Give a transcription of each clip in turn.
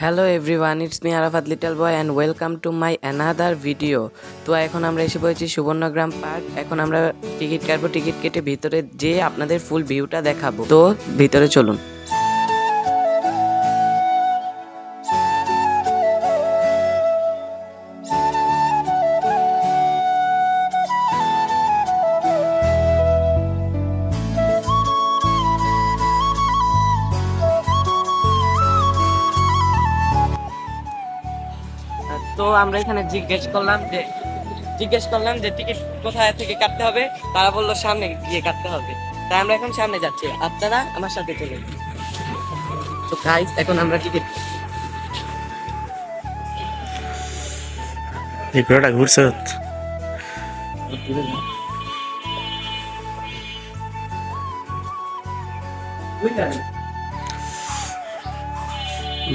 Hello everyone, it's me Arafat little boy and welcome to my another video. তো এখন আমরা এসে পড়েছি সুবর্ণগ্রাম পার্ক। এখন আমরা টিকিট কাটবো, টিকিট কেটে ভিতরে যেয়ে আপনাদের ফুল ভিউটা দেখাবো। তো ভিতরে চলুন। তো আমরা এখানে জিজ্ঞেস করলাম যে টিকিট কোথায় থেকে কাটতে হবে। তারা বললো সামনে গিয়ে কাটতে হবে। তাই আমরা এখন সামনে যাচ্ছি, আপনারা আমার সাথে চলুন। তো গাইস, এখন আমরা টিকিট এই পুরোটা ঘুরছে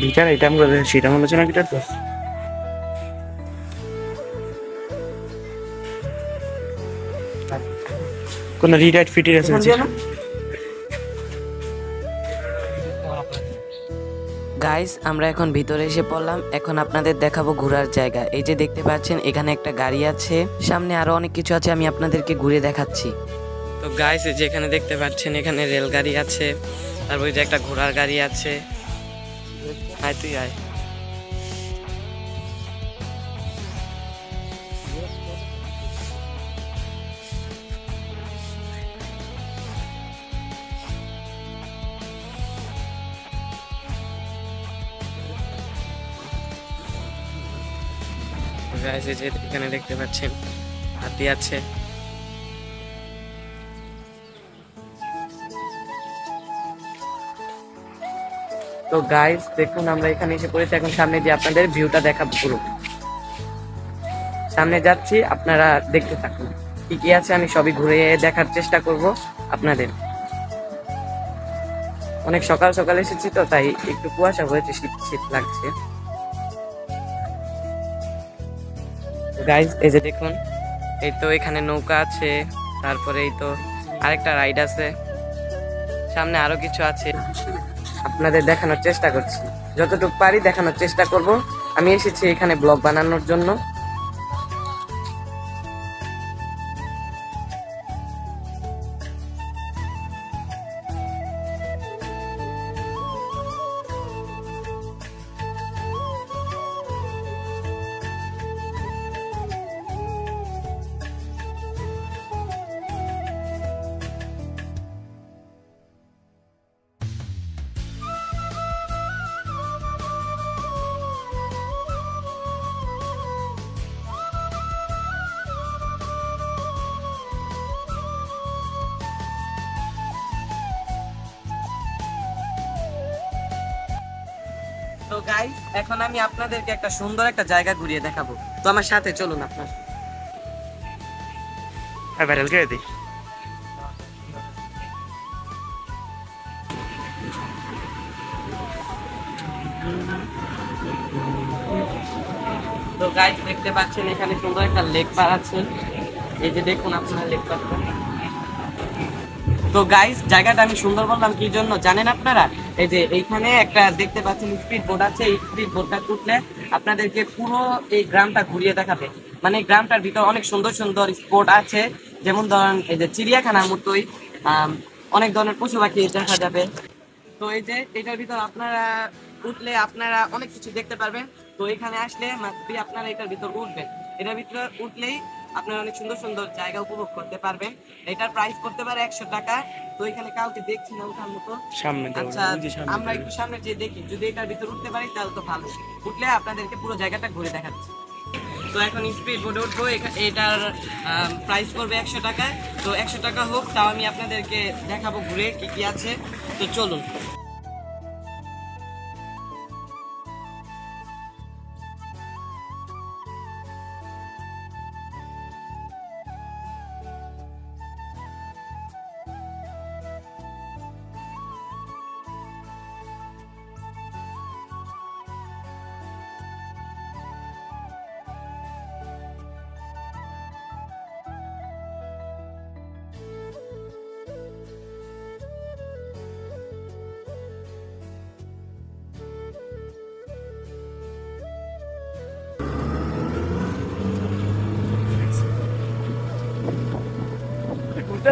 বিচার এটা আমরা সেটা মনে হচ্ছে না কিটার তো কোন রিটাইট ফিটের আছে গাইস, আমরা এখন ভিতরে এসে পড়লাম। এখন আপনাদের দেখাবো ঘোরার জায়গা। এই যে দেখতে পাচ্ছেন, এখানে একটা গাড়ি আছে, সামনে আরো অনেক কিছু আছে, আমি আপনাদেরকে ঘুরে দেখাচ্ছি। তো গাইস, যেখানে দেখতে পাচ্ছেন এখানে রেলগাড়ি আছে, তারপর যে একটা ঘোড়ার গাড়ি আছে। আয় তুই আয়। গাইস, এই যে এখানে দেখতে পাচ্ছেন হাতি আছে। তো গাইস দেখুন, আমরা এখানে এসে পড়েছি। এখন সামনে যে আপনাদের ভিউটা দেখাবো, পুরো সামনে যাচ্ছি, আপনারা দেখতে থাকুন। কি কি আছে আমি সবই ঘুরে দেখার চেষ্টা করব আপনাদের। অনেক সকাল সকাল এসেছি তো, তাই একটু কুয়াশা হয়েছে, শীত শীত লাগছে। গাইস, এই যে দেখুন, এই তো এখানে নৌকা আছে, তারপরে এই তো আরেকটা রাইড আছে, সামনে আরো কিছু আছে। আপনাদের দেখানোর চেষ্টা করছি, যতটুকু পারি দেখানোর চেষ্টা করব। আমি এসেছি এখানে ব্লগ বানানোর জন্য। তো গাইস, এখন আমি আপনাদেরকে একটা সুন্দর একটা জায়গা ঘুরিয়ে দেখাবো। তো আমার সাথে চলুন আপনার। ভাইরাল করে দিই। তো গাইস, দেখতে পাচ্ছেন এখানে সুন্দর একটা লেক পার আছে। এই যে দেখুন আপনারা লেক পারটা। তো গাইস, জায়গাটা আমি সুন্দর বললাম কি জন্য জানেন আপনারা? এই যে এইখানে একটা দেখতে পাচ্ছেন স্পিড বোট আছে। এই স্পিড বোটটা উঠলে আপনাদেরকে পুরো এই গ্রামটা ঘুরিয়ে দেখাবে। মানে গ্রামটার ভিতর অনেক সুন্দর সুন্দর স্পট আছে, যেমন ধরেন এই যে চিড়িয়াখানার মতোই অনেক ধরনের পশু পাখি দেখা যাবে। তো এই যে এটার ভিতর আপনারা উঠলে আপনারা অনেক কিছু দেখতে পারবেন। তো এখানে আসলে আপনারা এটার ভিতর উঠবেন। এটার ভিতরে উঠলেই আপনারা অনেক সুন্দর সুন্দর জায়গা উপভোগ করতে পারবেন। এটার প্রাইস করতে পারে 100 টাকা। তো এখানে কাউকে দেখছি না ওঠার মতো। আচ্ছা, আমরা একটু সামনে যে দেখি, যদি এটার ভিতর উঠতে পারি তাহলে তো ভালো। উঠলে আপনাদেরকে পুরো জায়গাটা ঘুরে দেখাচ্ছি। তো এখন স্পিড বোটে উঠবো, এটার প্রাইস পড়বে 100 টাকা। তো 100 টাকা হোক, তাও আমি আপনাদেরকে দেখাবো ঘুরে কি কি আছে। তো চলুন।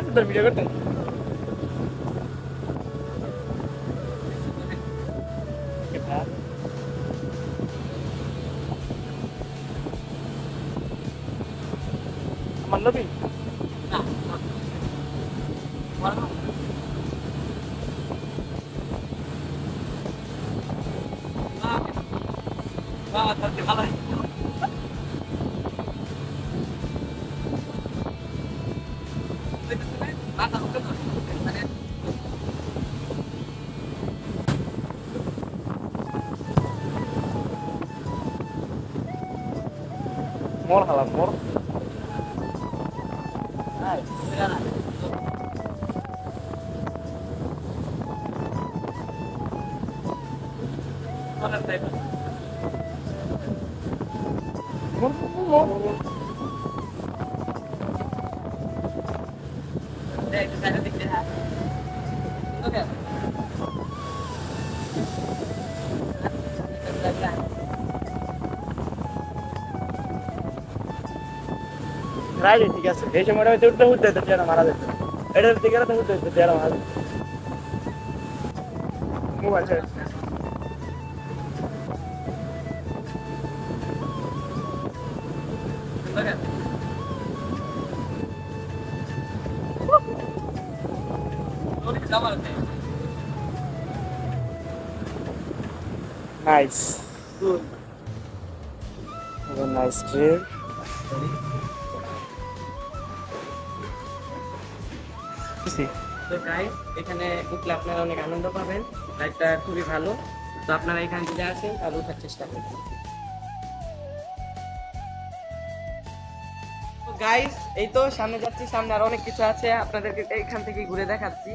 সুন্দর ভিডিও করতে আমার লবি মোর হালাম মোর রাইট ঠিক আছে এই সময়টা হয়তো উঠতে উঠতে যেন মারা যেত এটার দিকে তো উঠতে উঠতে যেন মারা যেত মোবাইল ছেড়ে নাইস নাইস ট্রিপ তো গাইস এখানে উঠলে আপনারা অনেক আনন্দ পাবেন, রাইডটা খুবই ভালো। তো আপনারা এখানে যদি আসেন তাহলে ওঠার চেষ্টা করবেন। তো গাইস এই তো সামনে যাচ্ছি, সামনে আর অনেক কিছু আছে, আপনাদেরকে এখান থেকে ঘুরে দেখাচ্ছি।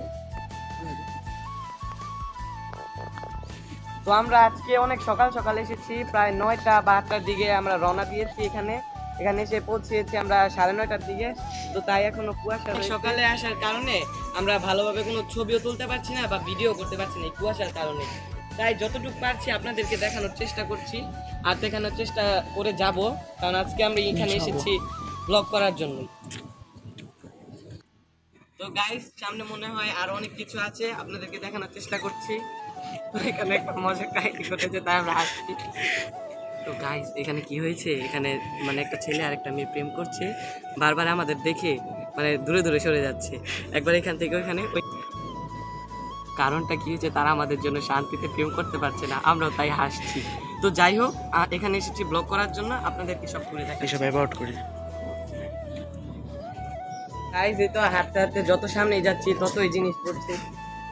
তো আমরা আজকে অনেক সকাল সকাল এসেছি, প্রায় 9টা বা 8টার দিকে আমরা রওনা দিয়েছি। এখানে এসে পৌঁছেছি আমরা 9:30টার দিকে। তো তাই এখনো কুয়াশা, সকালে আসার কারণে আমরা ভালোভাবে কোনো ছবিও তুলতে পারছি না বা ভিডিও করতে পারছি না এই কুয়াশার কারণে। তাই যতটুকু পারছি আপনাদেরকে দেখানোর চেষ্টা করছি আর দেখানোর চেষ্টা করে যাব, কারণ আজকে আমরা এখানে এসেছি ব্লগ করার জন্য। তো গাইস সামনে মনে হয় আর অনেক কিছু আছে, আপনাদেরকে দেখানোর চেষ্টা করছি। তো এখানে একটা মজার কাহিনী ঘটেছে, তাই আমরা হাসছি। তো গাইস এখানে কি হয়েছে, এখানে মানে একটা ছেলে আর একটা মেয়ে প্রেম করছে, বারবার আমাদের দেখে মানে দূরে দূরে সরে যাচ্ছে, একবার এখান থেকে ওইখানে। ওই কারণটা কি হয়েছে, তারা আমাদের জন্য শান্তিতে প্রেম করতে পারছে না, আমরাও তাই হাসছি। তো যাই হোক, এখানে এসেছি ব্লগ করার জন্য, আপনাদেরকে সব করে দেখাই, এসব অ্যাবাউট করি। গাইস এই তো হাঁটতে হাঁটতে যত সামনে যাচ্ছি ততই জিনিস পড়ছে।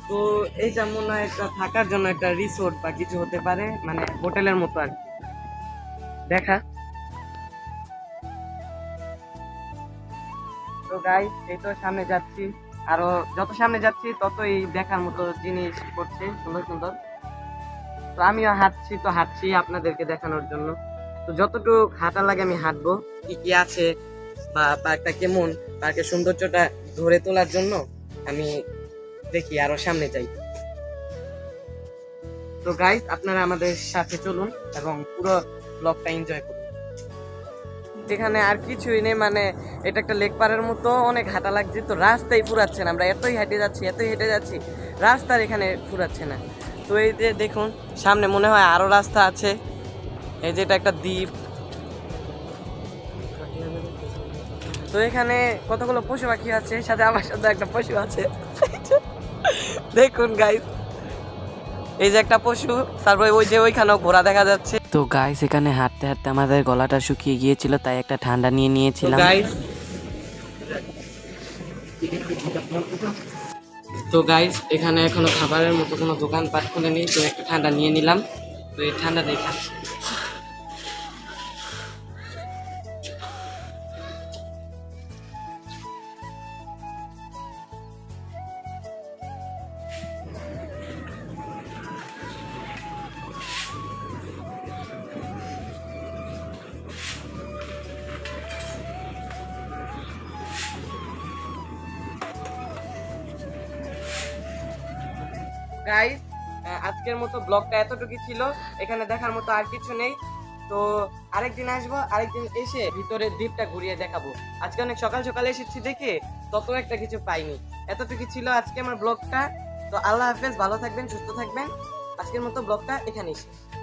তো এইটা মনে হয় একটা থাকার জন্য একটা রিসোর্ট বা কিছু হতে পারে, মানে হোটেলের মতো আর কি। দেখা। তো গাইস এই তো সামনে যাচ্ছি, আরো যত সামনে যাচ্ছি ততই দেখার মতো জিনিস পড়ছে সুন্দর সুন্দর। তো আমিও হাঁটছি, তো হাঁটছি আপনাদেরকে দেখানোর জন্য। তো যতটুকু হাঁটা লাগে আমি হাঁটবো, কি কি আছে বা পার্কটা কেমন, পার্কের সৌন্দর্যটা ধরে তোলার জন্য আমি দেখি আরো সামনে যাই। তো গাইস আপনারা আমাদের সাথে চলুন এবং পুরো ব্লগটা এনজয় করুন। যেখানে আর কিছুই নেই, মানে এটা একটা লেক পাড়ের মতো, অনেক হাঁটা লাগছে, তো রাস্তায় ফুরাচ্ছে না, আমরা এতই হেঁটে যাচ্ছি, রাস্তার এখানে ফুরাচ্ছে না। তো এই যে দেখুন সামনে মনে হয় আরো রাস্তা আছে, এই যে এটা একটা দ্বীপ। তো এখানে কতগুলো পশু পাখি আছে, সাথে আমার সাথে একটা পশু আছে দেখুন গাইস, এই যে একটা পশু, তারপরে ওই যে ওইখানেও ঘোড়া দেখা যাচ্ছে। তো গাইস এখানে হাঁটতে হাঁটতে আমাদের গলাটা শুকিয়ে গিয়েছিল, তাই একটা ঠান্ডা নিয়ে নিয়েছিলাম। তো গাইস এখানে এখনো খাবারের মতো কোনো দোকানপাট খুলেনি, তো একটা ঠান্ডা নিয়ে নিলাম। তো এই ঠান্ডাটাই খাচ্ছি। গাইস আজকের মতো ব্লগটা এতটুকু ছিল, এখানে দেখার মতো আর কিছু নেই। তো আরেকদিন আসবো, আরেকদিন এসে ভিতরের দ্বীপটা ঘুরিয়ে দেখাবো। আজকে অনেক সকাল সকালে এসেছি দেখে তত একটা কিছু পাইনি। এতটুকু ছিল আজকে আমার ব্লগটা। তো আল্লাহ হাফেজ, ভালো থাকবেন, সুস্থ থাকবেন। আজকের মতো ব্লগটা এখানেই শেষ।